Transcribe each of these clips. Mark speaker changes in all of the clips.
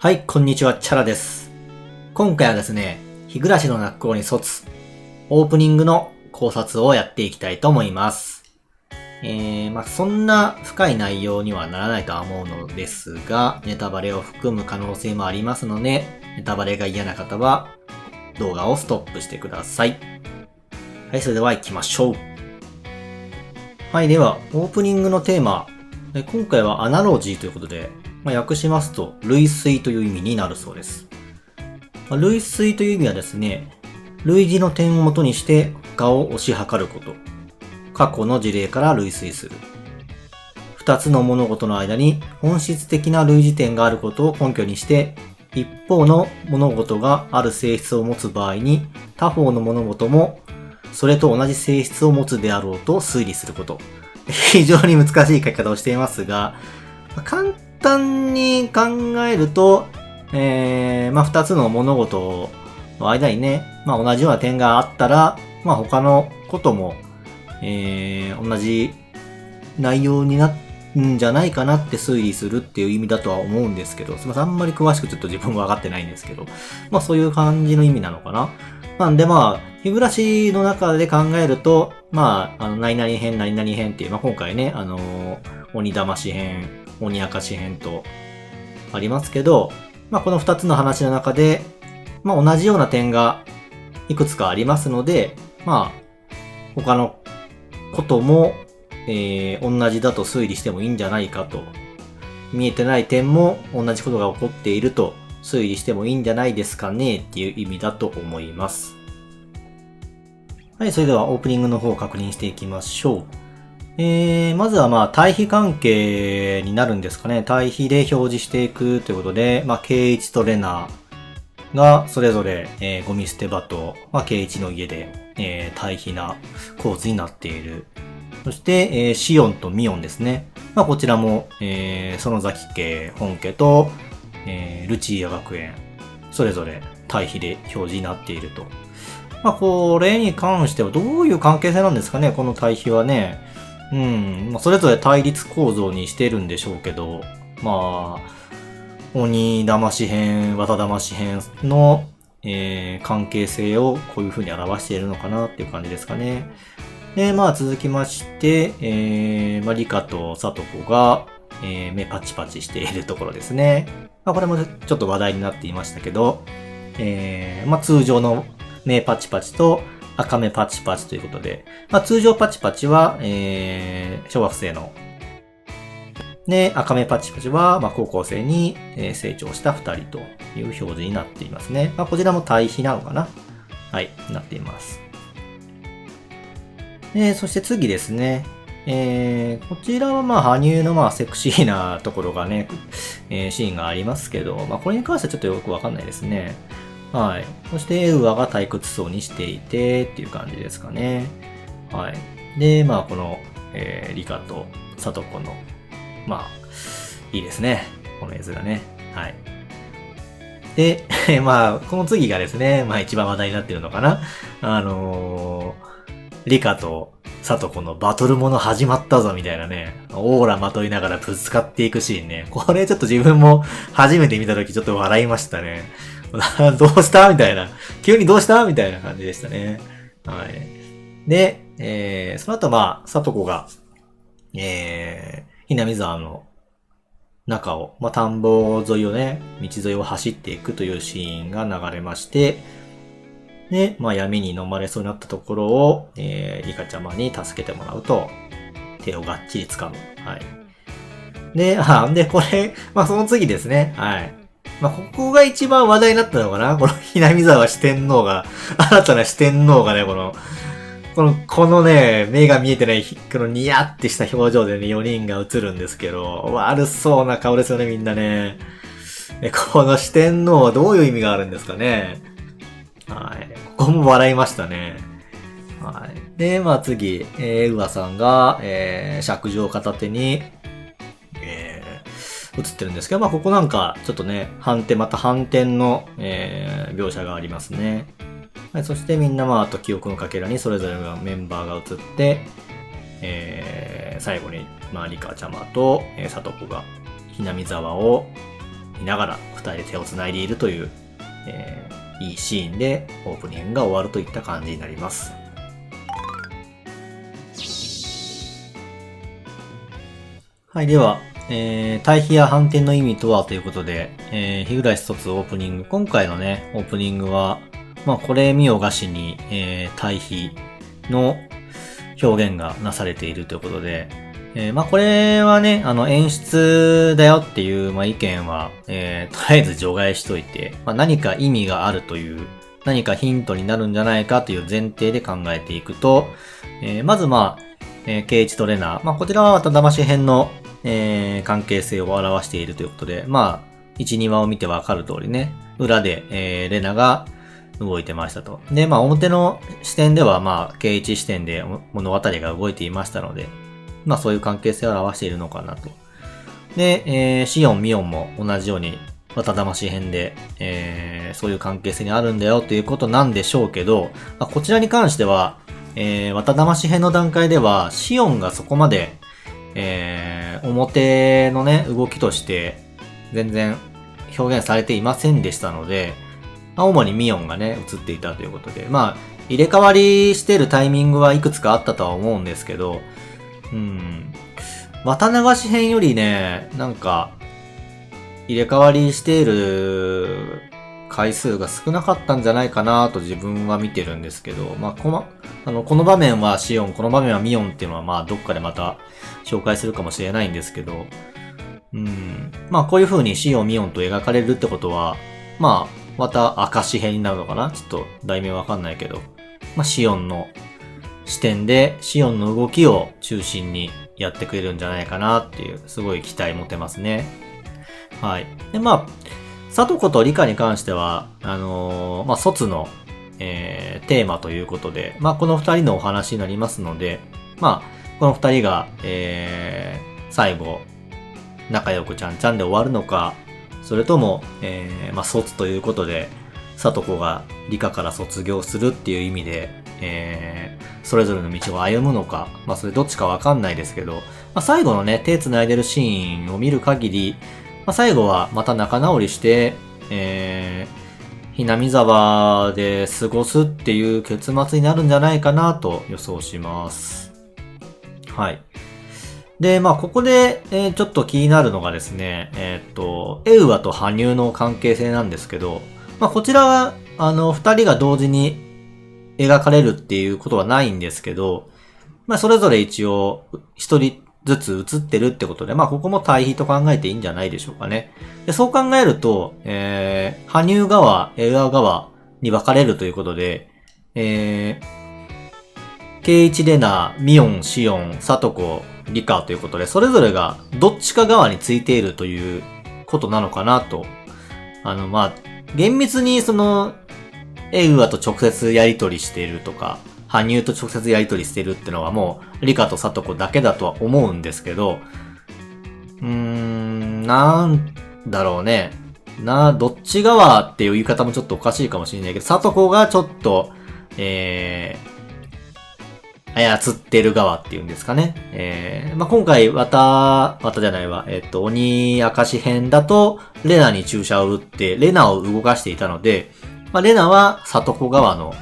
Speaker 1: はい、こんにちは、チャラです。今回はですね、日暮らしの泣く頃に卒、オープニングの考察をやっていきたいと思います。そんな深い内容にはならないとは思うのですが、ネタバレを含む可能性もありますので、ネタバレが嫌な方は動画をストップしてください。はい、それでは行きましょう。はい、では、オープニングのテーマ、今回はアナロジーということで、訳しますと、類推という意味になるそうです。類推という意味はですね、類似の点をもとにして他を推し量ること。過去の事例から類推する。二つの物事の間に本質的な類似点があることを根拠にして、一方の物事がある性質を持つ場合に、他方の物事もそれと同じ性質を持つであろうと推理すること。非常に難しい書き方をしていますが、簡単に考えると、二つの物事の間にね、同じような点があったら、他のことも、同じ内容になるんじゃないかなって推理するっていう意味だとは思うんですけど、すみません、あんまり詳しくちょっと自分も分かってないんですけど、そういう感じの意味なのかな。なんで日暮らしの中で考えると、何々編、何々編っていう、今回ね、鬼騙し編、鬼明かし編とありますけど、この二つの話の中で、同じような点がいくつかありますので、他のことも、同じだと推理してもいいんじゃないかと。見えてない点も同じことが起こっていると推理してもいいんじゃないですかねっていう意味だと思います。はい、それではオープニングの方を確認していきましょう。まずは対比関係になるんですかね。対比で表示していくということで、圭一とレナがそれぞれ、ゴミ捨て場と、圭一の家で、対比な構図になっている。そして、シオンとミオンですね。こちらも、園崎家本家と、ルチーア学園、それぞれ対比で表示になっていると。これに関してはどういう関係性なんですかね、この対比はね。それぞれ対立構造にしてるんでしょうけど、鬼騙し編、綿騙し編の、関係性をこういう風に表しているのかなっていう感じですかね。で、続きまして、リカとサトコが、目パチパチしているところですね。これもちょっと話題になっていましたけど、通常の目パチパチと赤目パチパチということで、通常パチパチは、小学生の、で、赤目パチパチは、高校生に、成長した二人という表示になっていますね。こちらも対比なのかな。はい、なっています。そして次ですね。こちらは羽生のセクシーなところがね、シーンがありますけど、これに関してはちょっとよくわかんないですね。はい。そしてエウアが退屈そうにしていてっていう感じですかね。はい。で、この、リカとサトコの、いいですね。この絵面ね。はい。で、この次がですね、一番話題になってるのかな。リカとサトコのバトルもの始まったぞみたいなね、オーラまといながらぶつかっていくシーンね。これちょっと自分も初めて見たときちょっと笑いましたね。どうしたみたいな。急にどうしたみたいな感じでしたね。はい。で、その後サトコが、ひなみ沢の中を、田んぼ沿いをね、道沿いを走っていくというシーンが流れまして、で、闇に飲まれそうになったところを、リカちゃまに助けてもらうと、手をがっちり掴む。はい。で、これ、その次ですね。はい。ここが一番話題になったのかなこのひなみ沢四天王が、新たな四天王がね、このね、目が見えてない、このニヤってした表情でね、4人が映るんですけど、悪そうな顔ですよね、みんなね。この四天王はどういう意味があるんですかね。はい。ここも笑いましたね。はい。で、次、ウアさんが、尺状片手に、映ってるんですけど、ここなんか、ちょっとね、また反転の、描写がありますね。はい。そしてみんなあと記憶のかけらにそれぞれのメンバーが映って、最後に、リカちゃまと、サトコが、ひなみ沢を見ながら二二人で手を繋いでいるという、いいシーンでオープニングが終わるといった感じになります。はい、では、対比や反転の意味とはということで、日暮卒オープニング。今回のね、オープニングは、これ見よがしに、対比の表現がなされているということで、これはね、演出だよっていう、意見は、とりあえず除外しといて、何か意味があるという、何かヒントになるんじゃないかという前提で考えていくと、まずケイチとレナ、こちらは渡魂編の、関係性を表しているということで、1、2話を見てわかる通りね、裏で、レナが動いてましたと。で、表の視点では、ケイチ視点で物語が動いていましたので、そういう関係性を表しているのかなと。で、シオン、ミオンも同じように、渡魂編で、そういう関係性にあるんだよということなんでしょうけど、こちらに関しては、渡魂編の段階では、シオンがそこまで、表のね、動きとして、全然表現されていませんでしたので、主にミオンがね、映っていたということで、入れ替わりしてるタイミングはいくつかあったとは思うんですけど、綿流し編よりね、入れ替わりしている回数が少なかったんじゃないかなと自分は見てるんですけど、この場面はシオン、この場面はミオンっていうのはどっかでまた紹介するかもしれないんですけど、こういう風にシオン、ミオンと描かれるってことは、また証編になるのかな？ちょっと題名わかんないけど、シオンの視点でシオンの動きを中心にやってくれるんじゃないかなっていう、すごい期待持てますね。はい。で、サトコとリカに関しては、卒の、テーマということで、この二人のお話になりますので、この二人が、最後、仲良くちゃんちゃんで終わるのか、それとも、卒ということで、サトコが理科から卒業するっていう意味で、それぞれの道を歩むのか、それどっちかわかんないですけど、最後のね、手繋いでるシーンを見る限り、最後はまた仲直りして、ひなみ沢で過ごすっていう結末になるんじゃないかなと予想します。はい。で、ここで、ちょっと気になるのがですね、エウアと羽生の関係性なんですけど、こちらは、二人が同時に描かれるっていうことはないんですけど、それぞれ一応、一人ずつ映ってるってことで、ここも対比と考えていいんじゃないでしょうかね。で、そう考えると、羽生側、エウア側に分かれるということで、ケイチレナ、ミオン、シオン、サトコ、リカということで、それぞれがどっちか側についているということなのかなと。厳密にエウアと直接やり取りしているとか、羽生と直接やり取りしてるってのはもう、リカとサトコだけだとは思うんですけど、なんだろうね。どっち側っていう言い方もちょっとおかしいかもしれないけど、サトコがちょっと、操ってる側っていうんですかね。今回、じゃないわ、鬼明かし編だと、レナに注射を打って、レナを動かしていたので、レナはサトコ側の、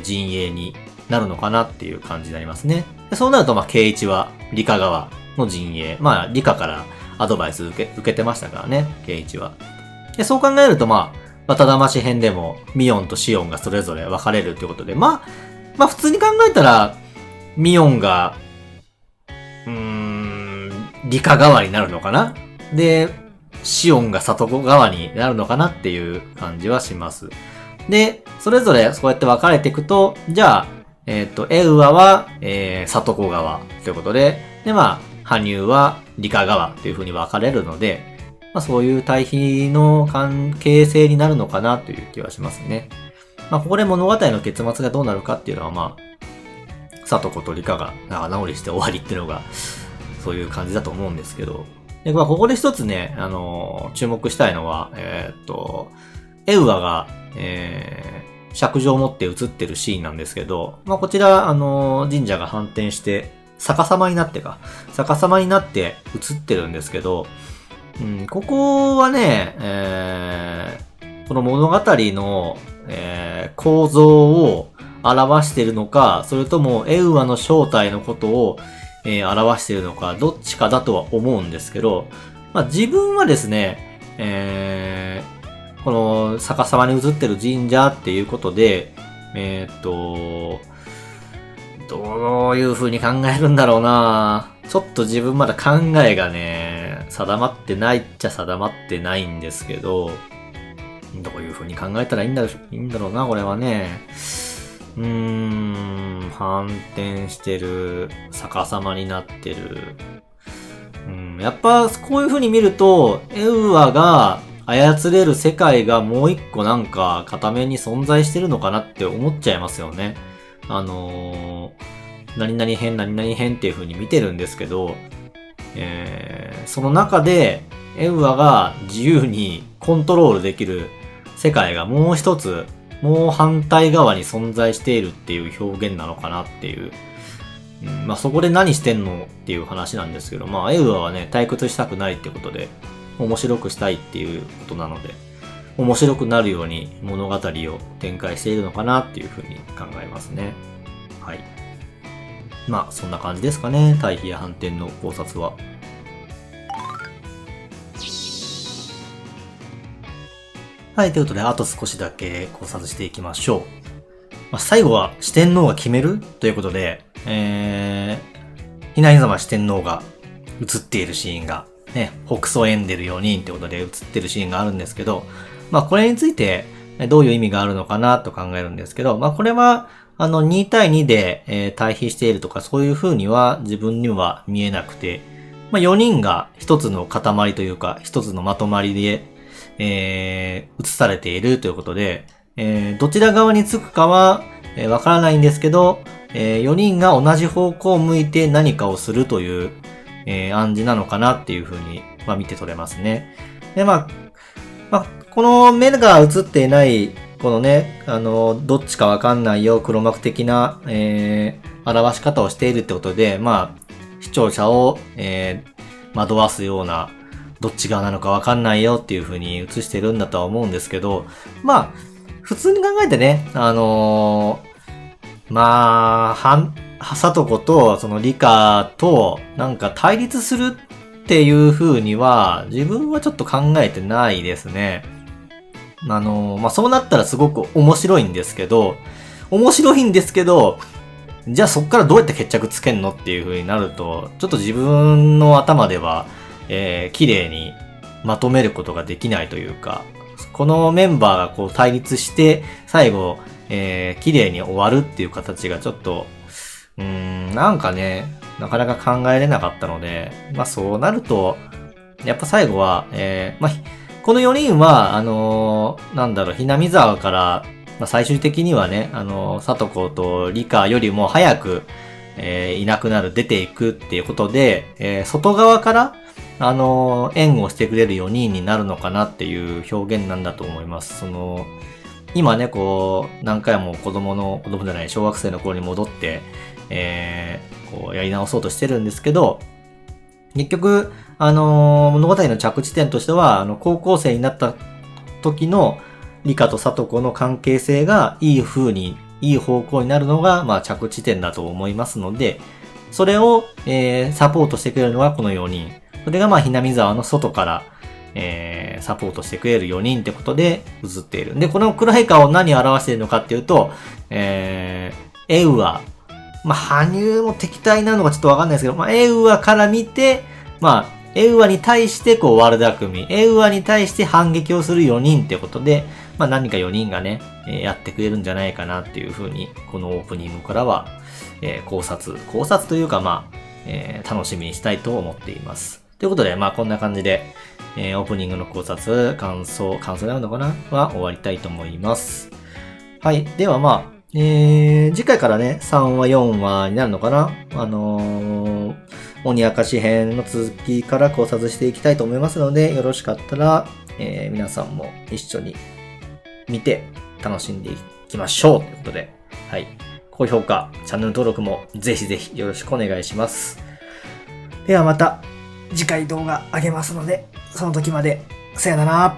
Speaker 1: 陣営になるのかなっていう感じになりますね。でそうなると、ケイチはリカ側の陣営。リカからアドバイス受けてましたからね、ケイチは。でそう考えると、渡魂編でも、ミオンとシオンがそれぞれ分かれるってことで、普通に考えたら、ミオンが、リカ側になるのかな？で、シオンがサトコ側になるのかなっていう感じはします。で、それぞれそうやって分かれていくと、じゃあ、エウアは、サトコ側ということで、で、羽生はリカ側という風に分かれるので、そういう対比の関係性になるのかなという気はしますね。ここで物語の結末がどうなるかっていうのはサトコとリカが仲直りして終わりっていうのが、そういう感じだと思うんですけど。で、ここで一つね、注目したいのは、エウアが、尺状を持って映ってるシーンなんですけど、こちら、神社が反転して、逆さまになって映ってるんですけど、ここはね、この物語の、構造を表しているのか、それともエウアの正体のことを、表しているのか、どっちかだとは思うんですけど、まあ自分はですね、この逆さまに映ってる神社っていうことで、どういう風に考えるんだろうな。ちょっと自分まだ考えがね、定まってないっちゃ定まってないんですけど、どういう風に考えたらいいんだろうな、これはね。反転してる、逆さまになってる。やっぱこういう風に見ると、エウアが操れる世界がもう一個なんか片面に存在してるのかなって思っちゃいますよね。何々編っていう風に見てるんですけど、その中でエウアが自由にコントロールできる世界がもう一つ、もう反対側に存在しているっていう表現なのかなっていう。まあそこで何してんのっていう話なんですけど、まあエウアはね、退屈したくないってことで、面白くしたいっていうことなので、面白くなるように物語を展開しているのかなっていうふうに考えますね。はい。まあそんな感じですかね、対比や反転の考察は。はい、ということで、あと少しだけ考察していきましょう。まあ、最後は四天王が決めるということで、ひなひざま四天王が映っているシーンが、ね、北総エンデル4人ってことで映ってるシーンがあるんですけど、まあこれについてどういう意味があるのかなと考えるんですけど、まあこれは2対2で、対比しているとかそういう風には自分には見えなくて、まあ4人が一つの塊というか一つのまとまりで、映されているということで、どちら側につくかはわからないんですけど、4人が同じ方向を向いて何かをするという、暗示なのかなっていう風に、まあ、見て取れますね。で、まあ、この目が映っていない、このね、どっちかわかんないよ、黒幕的な、表し方をしているってことで、まあ、視聴者を、惑わすような、どっち側なのかわかんないよっていう風に映してるんだとは思うんですけど、まあ、普通に考えてね、まあ、さとことそのリカとなんか対立するっていう風には自分はちょっと考えてないですね。まあそうなったらすごく面白いんですけど、じゃあそっからどうやって決着つけんのっていう風になると、ちょっと自分の頭では、綺麗にまとめることができないというか、このメンバーがこう対立して最後、綺麗に終わるっていう形がちょっと、なんかね、なかなか考えれなかったので、まあそうなると、やっぱ最後は、まあ、この4人は、ひなみ沢から、まあ、最終的にはね、さとことリカよりも早く、いなくなる、出ていくっていうことで、外側から、援護してくれる4人になるのかなっていう表現なんだと思います。今ね、こう、何回も子供じゃない、小学生の頃に戻って、こう、やり直そうとしてるんですけど、結局、物語の着地点としては、高校生になった時の、リカとサトコの関係性がいい方向になるのが、まあ、着地点だと思いますので、それを、サポートしてくれるのがこの4人。それが、まあ、ひなみ沢の外から、サポートしてくれる4人ってことで映っている。で、このクライカーを何を表しているのかっていうと、エウア。まあ、羽生も敵対なのかちょっとわかんないですけど、まあ、エウアから見て、まあ、エウアに対してこう悪巧み、エウアに対して反撃をする4人ってことで、まあ、何か4人がね、やってくれるんじゃないかなっていうふうに、このオープニングからは、考察というか、まあ、楽しみにしたいと思っています。ということで、まあこんな感じで、オープニングの考察、感想になるのかなは終わりたいと思います。はい。ではまあ、次回からね、3話、4話になるのかな鬼明かし編の続きから考察していきたいと思いますので、よろしかったら、皆さんも一緒に見て楽しんでいきましょうということで、はい。高評価、チャンネル登録もぜひぜひよろしくお願いします。ではまた、次回動画上げますので、その時まで、さよなら。